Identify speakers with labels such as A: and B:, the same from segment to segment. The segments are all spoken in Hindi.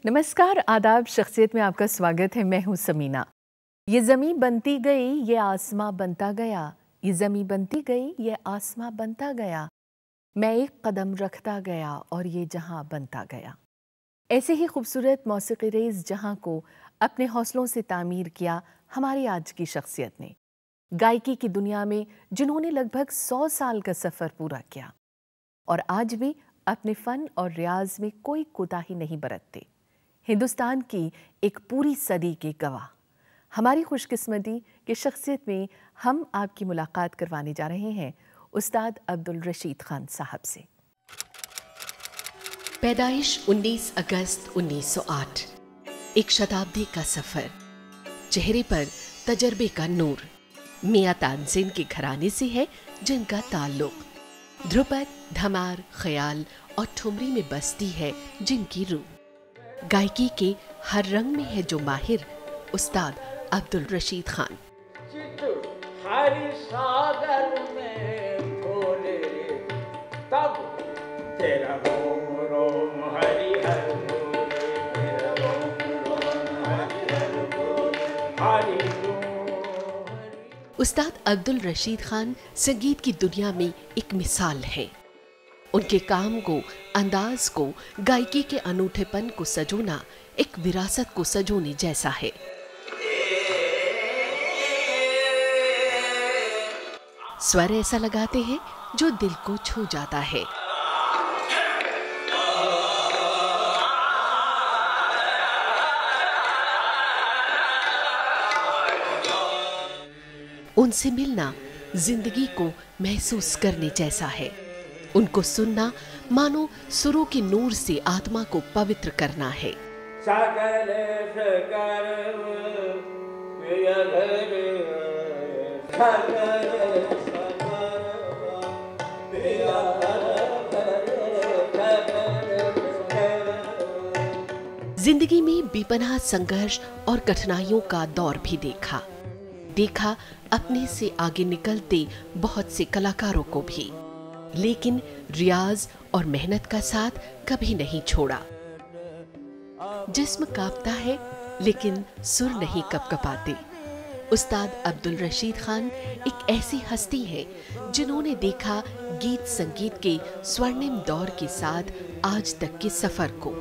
A: नमस्कार, आदाब। शख्सियत में आपका स्वागत है। मैं हूँ समीना। ये ज़मीं बनती गई, ये आसमां बनता गया। ये ज़मीं बनती गई, ये आसमां बनता गया। मैं एक कदम रखता गया और ये जहां बनता गया। ऐसे ही खूबसूरत मौसीकी रेज़ जहां को अपने हौसलों से तामीर किया हमारी आज की शख्सियत ने, गायकी की दुनिया में जिन्होंने लगभग 100 साल का सफ़र पूरा किया और आज भी अपने फ़न और रियाज में कोई कोताही नहीं बरतते। हिंदुस्तान की एक पूरी सदी के गवाह, हमारी खुशकिस्मती की शख्सियत में हम आपकी मुलाकात करवाने जा रहे हैं उस्ताद अब्दुल रशीद खान साहब से।
B: पैदाइश 19 अगस्त 1908। एक शताब्दी का सफर, चेहरे पर तजर्बे का नूर। मियां तानसेन के घराने से है जिनका ताल्लुक। ध्रुपद, धमार, ख्याल और ठुमरी में बसती है जिनकी रूह। गायकी के हर रंग में है जो माहिर, उस्ताद अब्दुल रशीद खान।
C: हरि सागर में बोले तब तेरा रोम रोम हरि हर बोले, तेरा रोम रोम हरि हर बोले, हरि रोम हरि।
B: उस्ताद अब्दुल रशीद खान संगीत की दुनिया में एक मिसाल है। उनके काम को, अंदाज को, गायकी के अनूठेपन को सजोना एक विरासत को सजोने जैसा है। स्वर ऐसा लगाते हैं जो दिल को छू जाता है। उनसे मिलना जिंदगी को महसूस करने जैसा है। उनको सुनना मानो सुरों के नूर से आत्मा को पवित्र करना है। जिंदगी में बेपनाह संघर्ष और कठिनाइयों का दौर भी देखा अपने से आगे निकलते बहुत से कलाकारों को भी, लेकिन रियाज और मेहनत का साथ कभी नहीं छोड़ा। जिस्म कांपता है लेकिन सुर नहीं कपकपाते। उस्ताद अब्दुल रशीद खान एक ऐसी हस्ती है जिन्होंने देखा गीत संगीत के स्वर्णिम दौर के साथ आज तक के सफर को।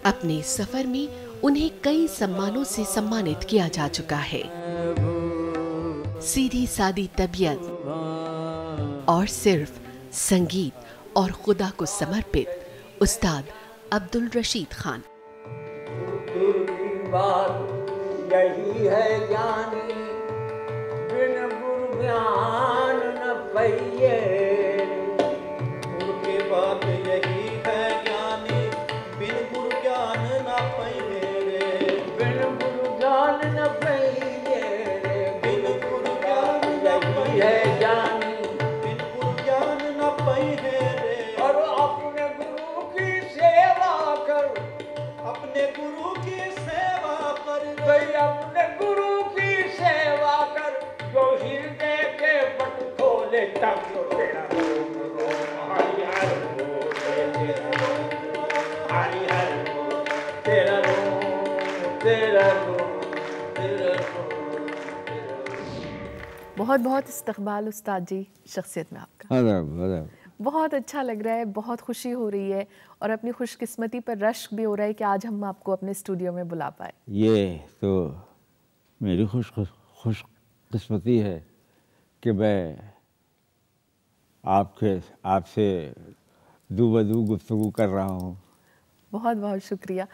B: अपने सफर में उन्हें कई सम्मानों से सम्मानित किया जा चुका है। सीधी सादी तबीयत और सिर्फ संगीत और खुदा को समर्पित उस्ताद अब्दुल रशीद खान।
C: यही है ज्ञानी बिन गुरु ज्ञान न पाइए। उनकी बात यही है ज्ञानी बिन गुरु ज्ञान न पाइए, बिन गुरु ज्ञान न पाइए, बिन गुरु ज्ञान न पाइए ज्ञानी बिन गुरु ज्ञान न पाइए। और अपने गुरु की सेवा कर, अपने गुरु की सेवा कर, अपने गुरु की सेवा कर, जो हृदय के पट खोले तब तो तेरा रोम रोम हरि हर बोले, तेरा रोम रोम हरि हर बोले, तेरा रोम, तेरा रोम, तेरा रोम, तेरा रोम।
A: बहुत बहुत इस्तकबाल उस्ताद जी शख्सियत में आपका। बहुत अच्छा लग रहा है, बहुत खुशी हो रही है और अपनी खुशकिस्मती पर रश्क भी हो रहा है कि आज हम आपको अपने स्टूडियो में बुला पाए।
D: ये तो मेरी खुशकिस्मती है कि मैं आपसे दू गुफ्तगू कर रहा हूँ।
A: बहुत बहुत शुक्रिया।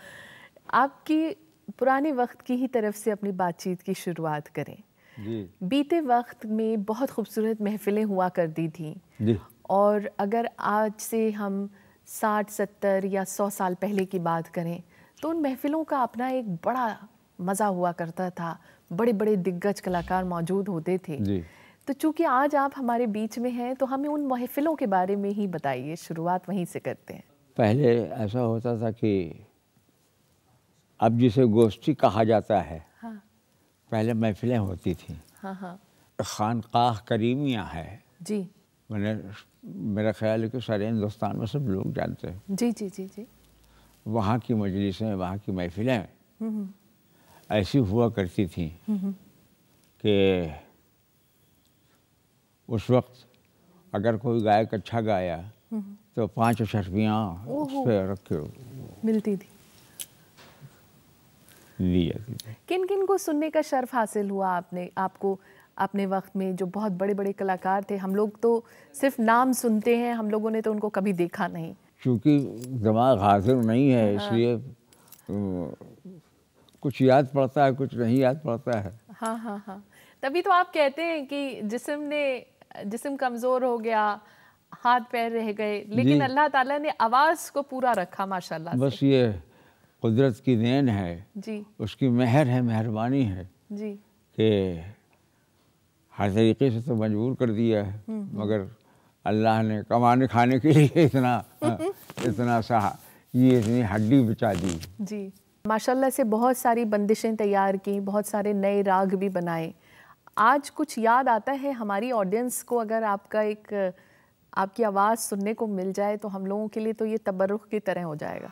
A: आपकी पुराने वक्त की ही तरफ से अपनी बातचीत की शुरुआत करें।
D: जी।
A: बीते वक्त में बहुत खूबसूरत महफिलें हुआ करती थी
D: जी।
A: और अगर आज से हम 60, 70 या 100 साल पहले की बात करें तो उन महफिलों का अपना एक बड़ा मज़ा हुआ करता था। बड़े बड़े दिग्गज कलाकार मौजूद होते थे।
D: जी।
A: तो चूँकि आज आप हमारे बीच में हैं तो हमें उन महफिलों के बारे में ही बताइए, शुरुआत वहीं से करते हैं।
D: पहले ऐसा होता था कि अब जिसे गोष्ठी कहा जाता है,
A: हाँ।
D: पहले महफिलें होती थी।
A: हाँ हाँ
D: खानकाह करीमिया है
A: जी।
D: मैंने, मेरा ख्याल है कि सारे हिंदुस्तान में सब लोग जानते हैं।
A: जी जी जी जी।
D: वहाँ की मजलिसें, वहाँ की महफिलें ऐसी हुआ करती थी कि उस वक्त अगर कोई गायक अच्छा गाया तो 5 अशर्फियाँ उस पर रख के
A: मिलती थी,
D: ली जाती थी।
A: किन किन को सुनने का शर्फ हासिल हुआ आपको अपने वक्त में, जो बहुत बड़े बड़े कलाकार थे? हम लोग तो सिर्फ नाम सुनते हैं, हम लोगों ने तो उनको कभी देखा नहीं।
D: क्योंकि दिमाग हाजिर नहीं है, इसलिए कुछ याद पड़ता है, कुछ नहीं याद पड़ता है।
A: हाँ हाँ हाँ, तभी तो आप कहते हैं कि जिस्म कमज़ोर हो गया, हाथ पैर रह गए, लेकिन अल्लाह ताला ने आवाज़ को पूरा रखा माशाल्लाह से।
D: बस ये कुदरत की देन है
A: जी,
D: उसकी मेहर है, मेहरबानी है
A: जी
D: कि हर तरीके से तो मजबूर कर दिया है, मगर अल्लाह ने कमाने खाने के लिए इतना सा ये इतनी हड्डी बचा दी।
A: जी, माशाल्लाह से बहुत सारी बंदिशें तैयार की, बहुत सारे नए राग भी बनाए। आज कुछ याद आता है हमारी ऑडियंस को? अगर आपकी आवाज़ सुनने को मिल जाए तो हम लोगों के लिए तो ये तबर्रुख की तरह हो जाएगा।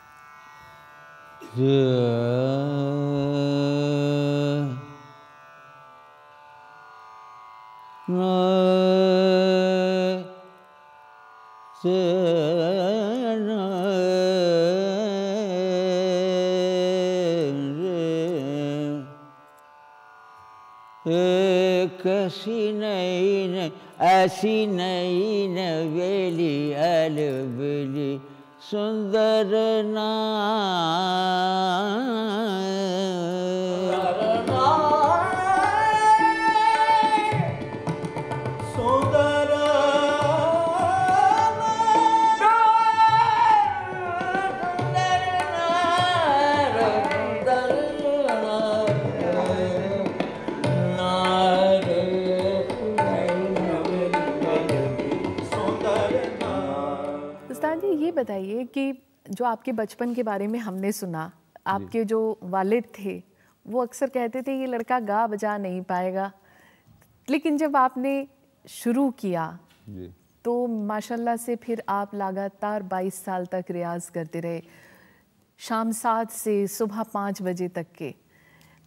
D: कैसी नई ऐसी नई नवेली अलबली सुंदर ना
A: उस्ताद जी, ये बताइए कि जो आपके बचपन के बारे में हमने सुना, आपके जो वालिद थे वो अक्सर कहते थे ये लड़का गा बजा नहीं पाएगा, लेकिन जब आपने शुरू किया तो माशाल्लाह से फिर आप लगातार 22 साल तक रियाज करते रहे, शाम 7 से सुबह 5 बजे तक के।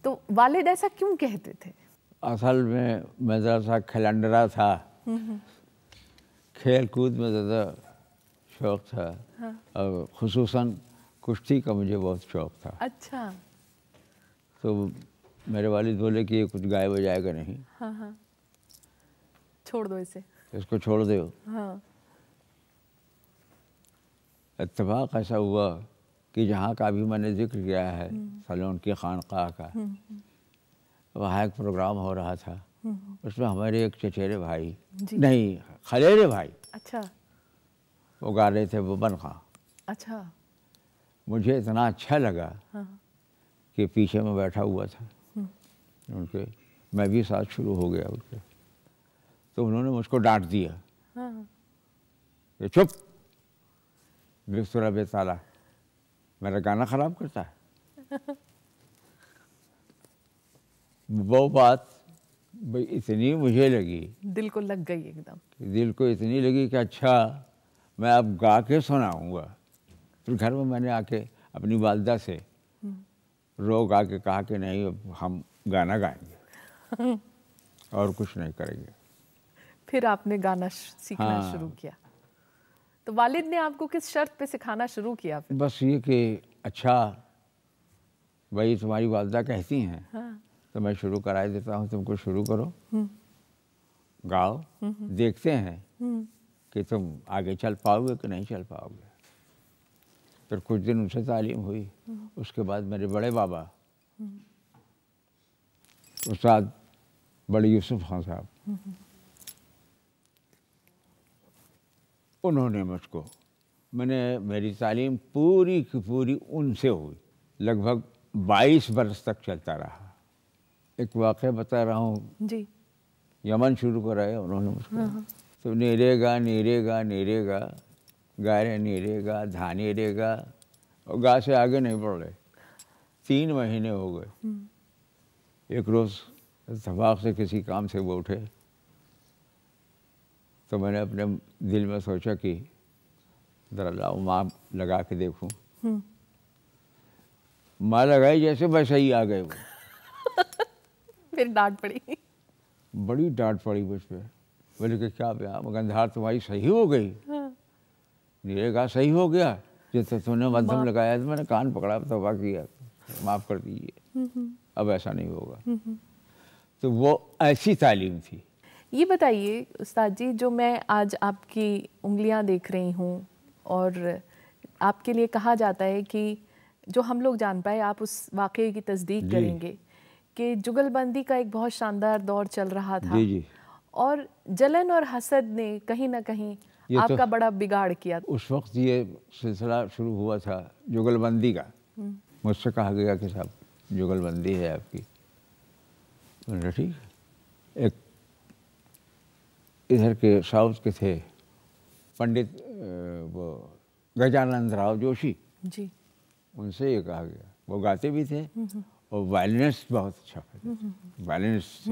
A: तो वालिद ऐसा क्यों कहते थे?
D: असल में मैं ज़रा खिलंडरा था, खेल कूद में ज़्यादा शौक़ था। हाँ। और खुसूसन कुश्ती का मुझे बहुत शौक़ था।
A: अच्छा।
D: तो मेरे वालिद बोले कि ये कुछ गाए बजाएगा नहीं।
A: हाँ हाँ, छोड़ दो इसे,
D: इसको छोड़ दो।
A: हाँ।
D: इत्तेफाक ऐसा हुआ कि जहाँ का भी मैंने जिक्र किया है, सलोन की खानकाह का, वहाँ एक प्रोग्राम हो रहा था। उसमें हमारे एक चचेरे भाई, नहीं खलेरे भाई,
A: अच्छा,
D: वो गा रहे थे बबन खां।
A: अच्छा।
D: मुझे इतना अच्छा लगा कि पीछे में बैठा हुआ था उनके, मैं भी साथ शुरू हो गया उनके। तो उन्होंने मुझको डांट दिया कि चुप बेसुरा बेताला, मेरा गाना ख़राब करता है। वो बात भाई इतनी मुझे लगी,
A: दिल को लग गई एकदम।
D: दिल को इतनी लगी कि अच्छा मैं अब गा के सुनाऊंगा। फिर घर में मैंने आके अपनी वालदा से रो गा के कहा कि नहीं अब हम गाना गाएंगे और कुछ नहीं करेंगे।
A: फिर आपने गाना सीखना शुरू किया। तो वालिद ने आपको किस शर्त पे सिखाना शुरू किया फिर?
D: बस ये कि अच्छा भाई तुम्हारी वालदा कहती हैं तो मैं शुरू करा देता हूँ, तुमको शुरू करो, गाओ, देखते हैं कि तुम आगे चल पाओगे कि नहीं चल पाओगे। फिर कुछ दिन उनसे तालीम हुई। उसके बाद मेरे बड़े बाबा उस्ताद बड़े यूसुफ खान साहब, उन्होंने मुझको, मेरी तालीम पूरी की पूरी उनसे हुई। लगभग 22 बरस तक चलता रहा। एक वाक़या बता रहा हूँ
A: जी।
D: यमन शुरू कराया उन्होंने मुझको। तो नीरेगा नीरेगा नीरेगा, गारे नीरेगा धानेरेगा, और गा से आगे नहीं बढ़ रहे। 3 महीने हो गए। एक रोज़ इत्तेफाक से किसी काम से वो उठे तो मैंने अपने दिल में सोचा कि ज़रा लाओ माँ लगा के देखूं। माँ लगाई जैसे वैसे ही आ गए वो।
A: फिर डांट पड़ी।
D: बड़ी डांट पड़ी मुझ पर। बोले कि क्या भैया गंधार तुम्हारी सही हो गई? नीले कहा सही हो गया, जैसे तूने मध्यम लगाया तो मैंने कान पकड़ा, तौबा किया, माफ़ कर दीजिए, अब ऐसा नहीं होगा। तो वो ऐसी तालीम थी।
A: ये बताइए उस्ताद जी, जो मैं आज आपकी उंगलियां देख रही हूँ और आपके लिए कहा जाता है कि जो हम लोग जान पाए, आप उस वाक़ये की तस्दीक करेंगे कि जुगलबंदी का एक बहुत शानदार दौर चल रहा था।
D: जी जी।
A: और जलन और हसद ने कहीं ना कहीं आपका बड़ा बिगाड़ किया।
D: उस वक्त ये सिलसिला शुरू हुआ था जुगलबंदी का। मुझसे कहा गया कि साहब जुगलबंदी है आपकी। मैंने ठीक। एक इधर के साउथ के थे पंडित वो गजानंद राव जोशी जी, उनसे ये कहा गया। वो गाते भी थे और वायलिनिस्ट बहुत अच्छा थे, वायलिनिस्ट थे।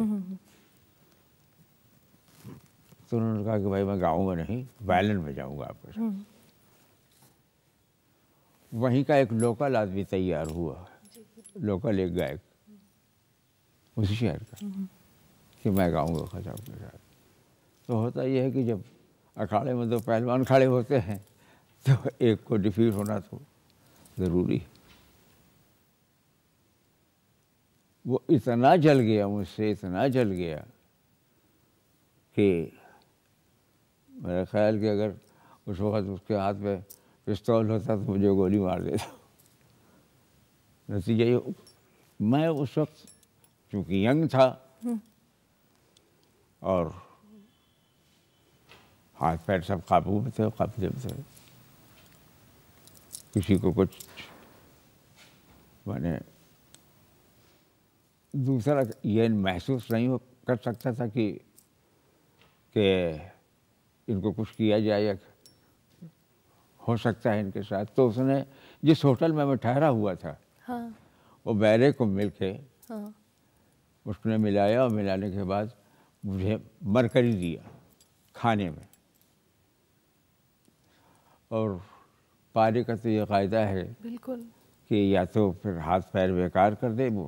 D: तो उन्होंने कहा कि भाई मैं गाऊंगा नहीं, वायलिन बजाऊंगा आपके साथ। वहीं का एक लोकल आदमी तैयार हुआ, लोकल एक गायक उसी शहर का, कि मैं गाऊंगा खजाब के साथ। तो होता यह है कि जब अखाड़े में दो पहलवान खड़े होते हैं तो एक को डिफीट होना तो ज़रूरी। वो इतना जल गया मुझसे, इतना जल गया कि मेरा ख्याल कि अगर उस वक्त उसके हाथ में पिस्तौल होता तो मुझे गोली मार देता। नतीजा ये, मैं उस वक्त चूँकि यंग था और हाथ पैर सब काबू में थे, कब्जे में थे, किसी को कुछ मैंने दूसरा ये महसूस नहीं कर सकता था कि इनको कुछ किया जाए या हो सकता है इनके साथ। तो उसने जिस होटल में मैं ठहरा हुआ था, हाँ, वो बैरे को मिल के, हाँ, उसने मिलाया और मिलाने के बाद मुझे मरकरी दिया खाने में। और पारी का तो ये कायदा है बिल्कुल कि या तो फिर हाथ पैर बेकार कर दे वो,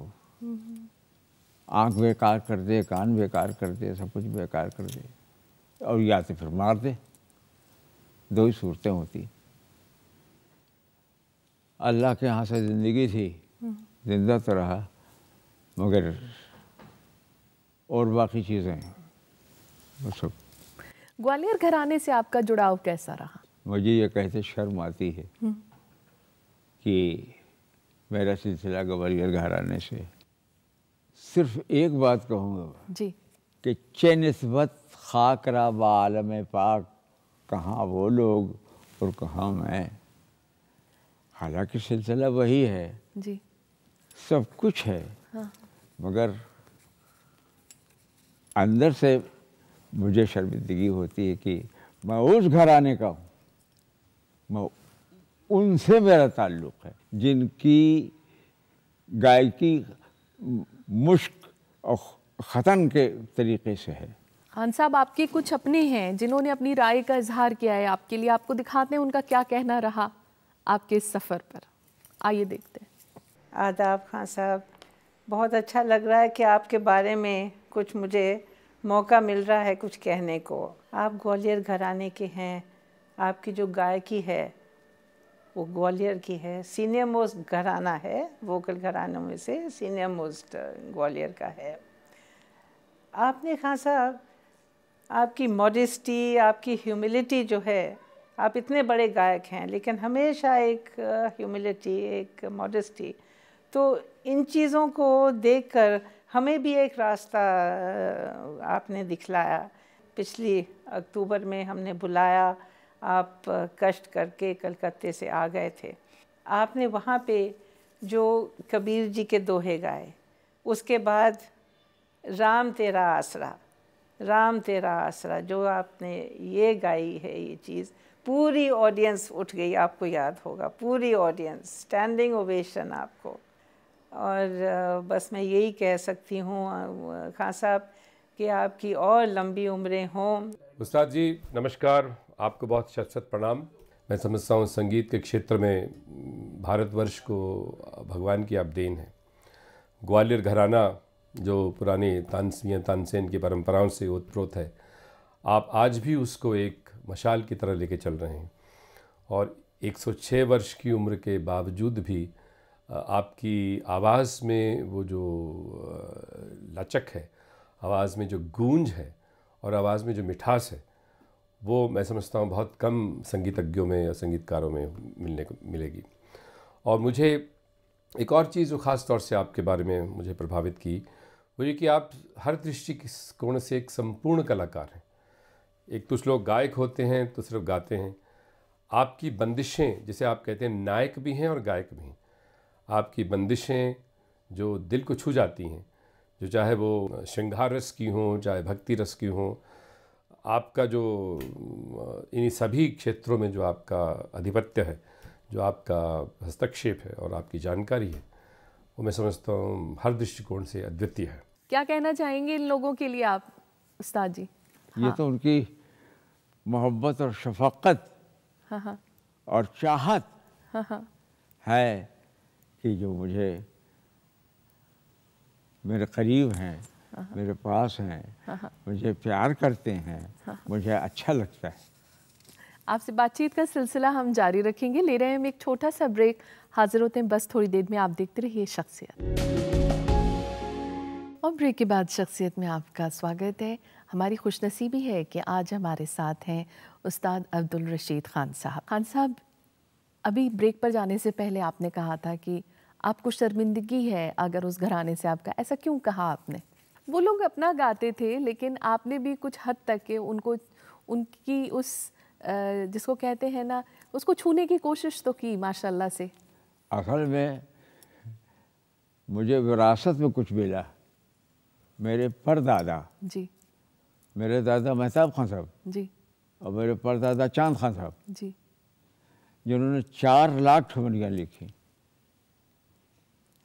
D: आँख बेकार कर दे, कान बेकार कर दे, सब कुछ बेकार कर दे, और या तो फिर मार दे। दो ही सूरतें होती। अल्लाह के यहाँ से ज़िंदगी थी, जिंदा तो रहा, मगर और बाकी चीज़ें वो सब।
A: ग्वालियर घराने से आपका जुड़ाव कैसा रहा?
D: मुझे ये कहते शर्म आती है कि मेरा सिलसिला ग्वालियर घराने से। सिर्फ एक बात कहूँगा जी कि चे निस्बत खाकरा बालम पाक, कहाँ वो लोग और कहाँ मैं। हालांकि सिलसिला वही है जी, सब कुछ है, हाँ, मगर अंदर से मुझे शर्मिंदगी होती है कि मैं उस घराने का हूँ, मैं उनसे मेरा ताल्लुक़ है जिनकी गायकी मुश्क और ख़तन के तरीक़े से है।
A: खान साहब, आपके कुछ अपने हैं जिन्होंने अपनी राय का इजहार किया है आपके लिए, आपको दिखाते हैं उनका क्या कहना रहा आपके इस सफ़र पर। आइए देखते हैं।
E: आदाब खान साहब, बहुत अच्छा लग रहा है कि आपके बारे में कुछ मुझे मौका मिल रहा है कुछ कहने को। आप ग्वालियर घराने के हैं, आपकी जो गायकी है वो ग्वालियर की है, सीनियर मोस्ट घराना है, वोकल घरानों में से सीनियर मोस्ट ग्वालियर का है। आपने खान साहब, आपकी मॉडेस्टी, आपकी ह्यूमिलिटी जो है, आप इतने बड़े गायक हैं लेकिन हमेशा एक ह्यूमिलिटी, एक मॉडेस्टी, तो इन चीज़ों को देखकर हमें भी एक रास्ता आपने दिखलाया। पिछली अक्टूबर में हमने बुलाया, आप कष्ट करके कलकत्ते से आ गए थे। आपने वहाँ पे जो कबीर जी के दोहे गाए, उसके बाद राम तेरा आसरा, राम तेरा आसरा जो आपने ये गाई है, ये चीज़ पूरी ऑडियंस उठ गई, आपको याद होगा, पूरी ऑडियंस, स्टैंडिंग ओवेशन आपको। और बस मैं यही कह सकती हूँ खान साहब कि आपकी और लंबी उम्रें हों।
F: उस्ताद जी नमस्कार, आपको बहुत शत शत प्रणाम। मैं समझता हूँ संगीत के क्षेत्र में भारतवर्ष को भगवान की आप देन है। ग्वालियर घराना जो पुरानी तानसेन तानसेन की परंपराओं से ओतप्रोत है, आप आज भी उसको एक मशाल की तरह लेके चल रहे हैं और 106 वर्ष की उम्र के बावजूद भी आपकी आवाज़ में वो जो लचक है, आवाज़ में जो गूंज है और आवाज़ में जो मिठास है, वो मैं समझता हूँ बहुत कम संगीतज्ञों में या संगीतकारों में मिलेगी। और मुझे एक और चीज़ जो ख़ास तौर से आपके बारे में मुझे प्रभावित की, वो ये कि आप हर दृष्टिकोण से एक संपूर्ण कलाकार हैं। एक कुछ लोग गायक होते हैं तो सिर्फ गाते हैं, आपकी बंदिशें, जिसे आप कहते हैं नायक भी हैं और गायक भी हैं, आपकी बंदिशें जो दिल को छू जाती हैं, जो चाहे वो श्रृंगार रस की हों चाहे भक्ति रस की हों, आपका जो इन्हीं सभी क्षेत्रों में जो आपका आधिपत्य है, जो आपका हस्तक्षेप है और आपकी जानकारी है, वो मैं समझता हूँ हर दृष्टिकोण से अद्वितीय है।
A: क्या कहना चाहेंगे इन लोगों के लिए आप उस्ताद जी?
D: ये तो उनकी मोहब्बत और शफकत
A: हाँ।
D: और चाहत
A: हाँ।
D: है कि जो मुझे मेरे करीब हैं, मेरे पास हैं, मुझे प्यार करते हैं, मुझे अच्छा लगता है।
A: आपसे बातचीत का सिलसिला हम जारी रखेंगे। ले रहे हैं हम एक छोटा सा ब्रेक, हाजिर होते हैं बस थोड़ी देर में। आप देखते रहिए शख्सियत। और ब्रेक के बाद शख्सियत में आपका स्वागत है। हमारी खुशनसीबी है कि आज हमारे साथ हैं उस्ताद अब्दुल रशीद खान साहब। खान साहब, अभी ब्रेक पर जाने से पहले आपने कहा था कि आपको शर्मिंदगी है अगर उस घराने से आपका, ऐसा क्यों कहा आपने? वो लोग अपना गाते थे लेकिन आपने भी कुछ हद तक के उनको, उनकी उस जिसको कहते हैं ना, उसको छूने की कोशिश तो की माशाल्लाह से।
D: असल में मुझे विरासत में कुछ मिला। मेरे परदादा
A: जी,
D: मेरे दादा मेहताब खान साहब
A: जी,
D: और मेरे परदादा चांद खान साहब,
A: जी,
D: जिन्होंने 4 लाख ठुमरियाँ लिखी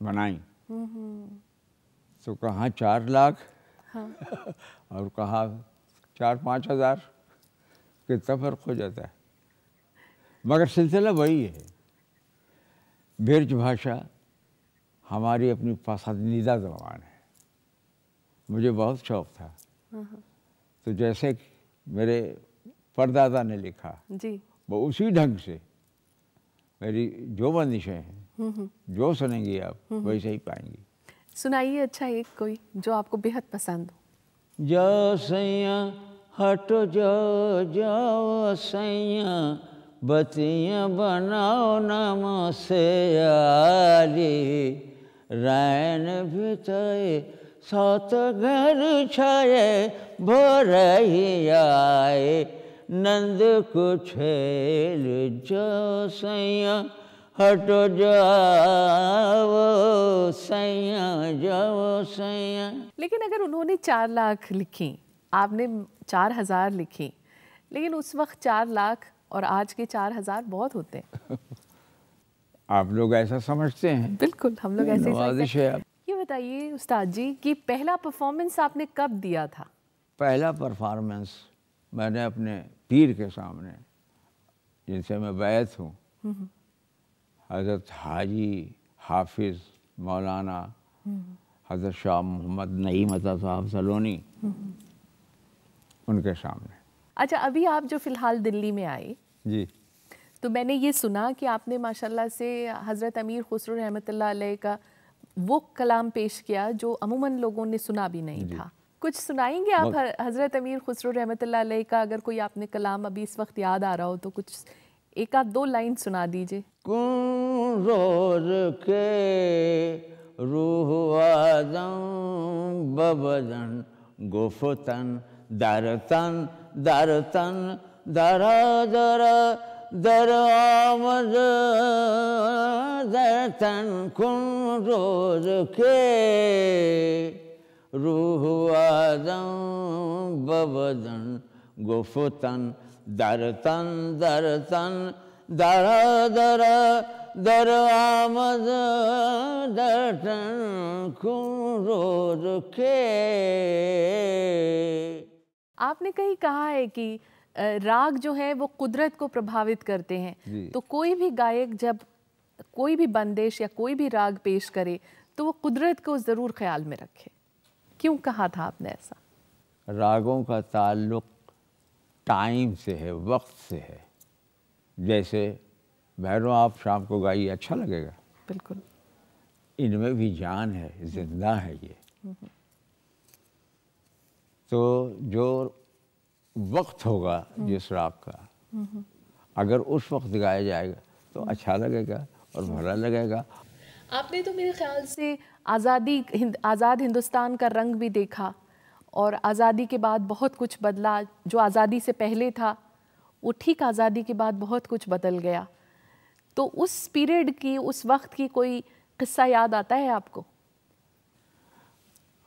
D: बनाई। तो कहाँ 4 लाख और कहाँ 4-5 हज़ार, कितना फ़र्क हो जाता है। मगर सिलसिला वही है। ब्रज भाषा हमारी अपनी पसंदीदा ज़बान है। मुझे बहुत शौक़ था। तो जैसे मेरे परदादा ने लिखा,
A: जी,
D: वो उसी ढंग से मेरी जो बंदिशें हैं, जो सुनेंगी आप वैसे ही पाएंगी।
A: सुनाइए अच्छा एक कोई जो आपको बेहद पसंद हो।
C: जाओ सैया हटो जाओ सैया, बतियाँ बनाओ नाम से यारी, रैन भितरे सात घर छाए, भोर ही आए नंद को छेल, जाओ सैया हटो जाओ सैया, जाओ सैया।
A: लेकिन अगर उन्होंने 4 लाख लिखी, आपने 4000 लिखी, लेकिन उस वक्त 4 लाख और आज के 4000 बहुत होते हैं।
D: आप लोग ऐसा समझते हैं?
A: बिल्कुल, हम लोग ऐसे ही
D: नवाज़िश
A: समझते
D: है
A: हैं।
D: आप।
A: ये बताइए उस्ताद जी कि पहला परफॉर्मेंस आपने कब दिया था?
D: पहला परफॉर्मेंस मैंने अपने पीर के सामने, जिनसे मैं बैत हूँ, हज़रत हाजी हाफिज़ मौलाना हज़रत शाह मोहम्मद नईम अता साहब सलोनी, उनके सामने।
A: अच्छा, अभी आप जो फ़िलहाल दिल्ली में आए,
D: जी,
A: तो मैंने ये सुना कि आपने माशाल्लाह से हज़रत अमीर खुसरो रहमतुल्लाह अलैह का वो कलाम पेश किया जो अमूमन लोगों ने सुना भी नहीं था। कुछ सुनाएंगे आप हज़रत अमीर खुसरो रहमतुल्लाह अलैह का? अगर कोई आपने कलाम अभी इस वक्त याद आ रहा हो तो कुछ 1-2 लाइन सुना दीजिए।
C: कौन रोज के रूह आदम बबदन गुफतन दरतन दरतन दरा दरा दर आमद दरतन, कौन रोज के रूह आदम बबदन गुफतन दरतन दरतन दरा दरा दर आमद दरतन, कौन रोज के।
A: आपने कहीं कहा है कि राग जो है वो कुदरत को प्रभावित करते हैं, तो कोई भी गायक जब कोई भी बंदिश या कोई भी राग पेश करे तो वो कुदरत को ज़रूर ख्याल में रखे। क्यों कहा था आपने ऐसा?
D: रागों का ताल्लुक टाइम से है, वक्त से है। जैसे भैरव आप शाम को गाइए, अच्छा लगेगा।
A: बिल्कुल।
D: इनमें भी जान है, जिंदा है ये। तो जो वक्त होगा जिस राग का, अगर उस वक्त गाया जाएगा तो अच्छा लगेगा और भला लगेगा।
A: आपने तो मेरे ख्याल से आज़ाद हिंदुस्तान का रंग भी देखा, और आज़ादी के बाद बहुत कुछ बदला। जो आज़ादी से पहले था वो ठीक आज़ादी के बाद बहुत कुछ बदल गया। तो उस पीरियड की, उस वक्त की कोई किस्सा याद आता है आपको?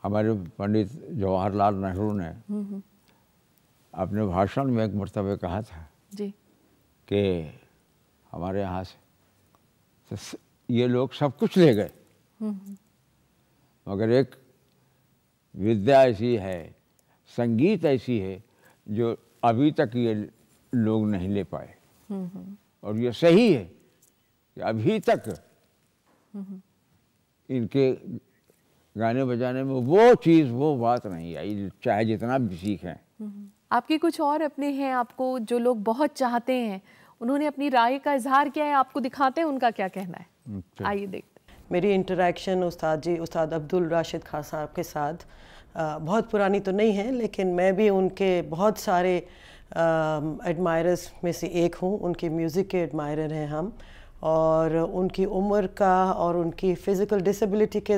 D: हमारे पंडित जवाहरलाल नेहरू ने अपने भाषण में एक मरतबा कहा था
A: जी
D: कि हमारे यहाँ से तो ये लोग सब कुछ ले गए, मगर एक विद्या ऐसी है, संगीत ऐसी है जो अभी तक ये लोग नहीं ले पाए। और ये सही है कि अभी तक इनके गाने बजाने में वो चीज़, वो बात नहीं आई, चाहे जितना भी सीखें।
A: आपके कुछ और अपने हैं आपको जो लोग बहुत चाहते हैं, उन्होंने अपनी राय का इजहार किया है, आपको दिखाते हैं उनका क्या कहना है। आइए देखते हैं।
G: मेरी इंटरेक्शन उस्ताद अब्दुल राशिद खान साहब के साथ बहुत पुरानी तो नहीं है, लेकिन मैं भी उनके बहुत सारे एडमायरर्स में से एक हूँ। उनके म्यूज़िक के एडमायरर हैं हम, और उनकी उम्र का और उनकी फ़िज़िकल डिसेबिलिटी के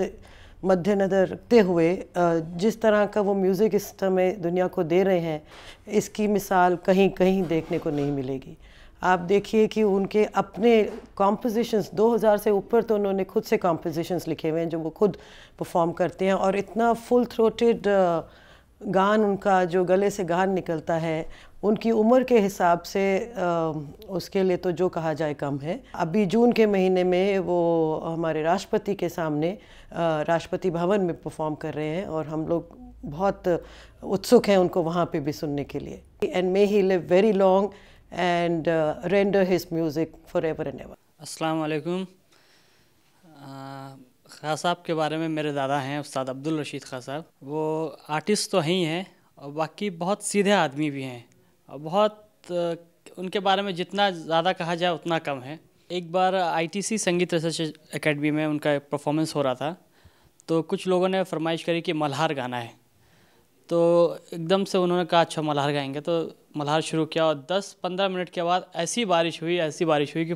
G: मद्देनज़र रखते हुए जिस तरह का वो म्यूज़िक इस समय दुनिया को दे रहे हैं, इसकी मिसाल कहीं कहीं देखने को नहीं मिलेगी। आप देखिए कि उनके अपने कॉम्पोजिशंस 2000 से ऊपर तो उन्होंने खुद से कॉम्पोजिशंस लिखे हुए हैं जो वो खुद परफॉर्म करते हैं, और इतना फुल थ्रोटेड गान उनका जो गले से गान निकलता है, उनकी उम्र के हिसाब से उसके लिए तो जो कहा जाए कम है। अभी जून के महीने में वो हमारे राष्ट्रपति के सामने राष्ट्रपति भवन में परफॉर्म कर रहे हैं, और हम लोग बहुत उत्सुक हैं उनको वहाँ पे भी सुनने के लिए। And may he live very long and render his music forever and ever.
H: अस्सलाम वालेकुम। खां साहब के बारे में मेरे दादा हैं उस्ताद अब्दुल रशीद खां साहब। वो आर्टिस्ट तो ही हैं और बाकी बहुत सीधे आदमी भी हैं, और बहुत उनके बारे में जितना ज़्यादा कहा जाए उतना कम है। एक बार ITC संगीत रिसर्च एकेडमी में उनका परफॉर्मेंस हो रहा था, तो कुछ लोगों ने फरमाइश करी कि मल्हार गाना है, तो एकदम से उन्होंने कहा अच्छा मल्हार गाएंगे, तो मल्हार शुरू किया, और 10-15 मिनट के बाद ऐसी बारिश हुई कि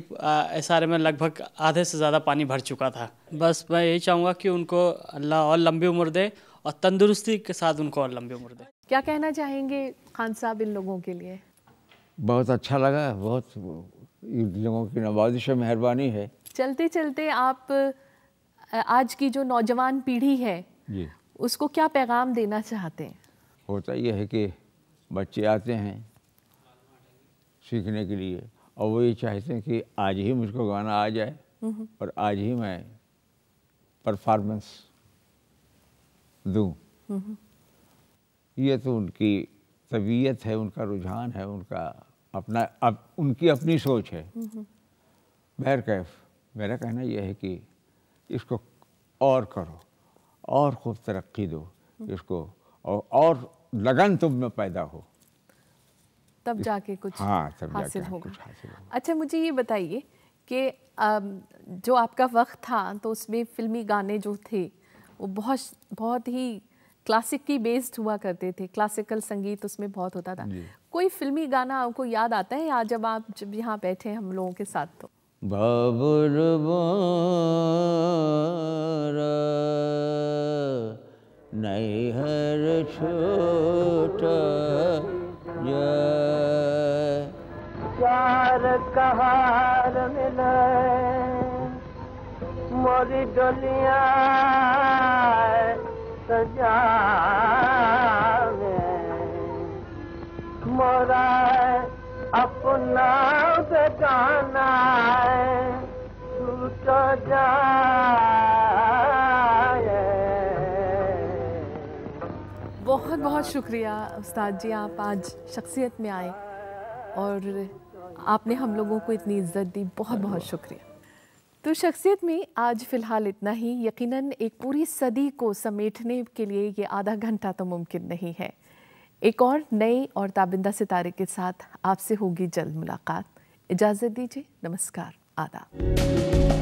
H: SRA में लगभग आधे से ज़्यादा पानी भर चुका था। बस मैं यही चाहूँगा कि उनको अल्लाह और लंबी उम्र दे, और तंदुरुस्ती के साथ उनको और लंबी उम्र दे।
A: क्या कहना चाहेंगे खान साहब इन लोगों के लिए?
D: बहुत अच्छा लगा, बहुत इन लोगों की नवाजिश मेहरबानी है।
A: चलते चलते आप आज की जो नौजवान पीढ़ी है
D: जी,
A: उसको क्या पैगाम देना चाहते हैं?
D: होता यह है कि बच्चे आते हैं सीखने के लिए, और वो ये चाहते हैं कि आज ही मुझको गाना आ जाए और आज ही मैं परफॉर्मेंस दूं। ये तो उनकी तबीयत है, उनका रुझान है, उनका अपना उनकी अपनी सोच है। बहरकैफ मेरा कहना यह है कि इसको और करो, और खूब तरक्की दो इसको, और लगन तुम में पैदा हो,
A: तब जाके कुछ हासिल होगा। अच्छा, मुझे ये बताइए कि जो आपका वक्त था तो उसमें फिल्मी गाने जो थे वो बहुत ही क्लासिक बेस्ड हुआ करते थे, क्लासिकल संगीत उसमें बहुत होता था। कोई फिल्मी गाना आपको याद आता है आज जब यहाँ बैठे हम लोगों के साथ? तो
C: बाबुल नैहर छूट चार कहार मिले मोरी डोलिया सजावे मोरा अपना बेगाना छूट जाए।
A: बहुत बहुत शुक्रिया उस्ताद जी, आप आज शख्सियत में आए और आपने हम लोगों को इतनी इज्जत दी, बहुत बहुत शुक्रिया। तो शख्सियत में आज फ़िलहाल इतना ही। यकीनन एक पूरी सदी को समेटने के लिए ये आधा घंटा तो मुमकिन नहीं है। एक और नए और ताबिंदा सितारे के साथ आपसे होगी जल्द मुलाकात। इजाज़त दीजिए, नमस्कार, आदाब।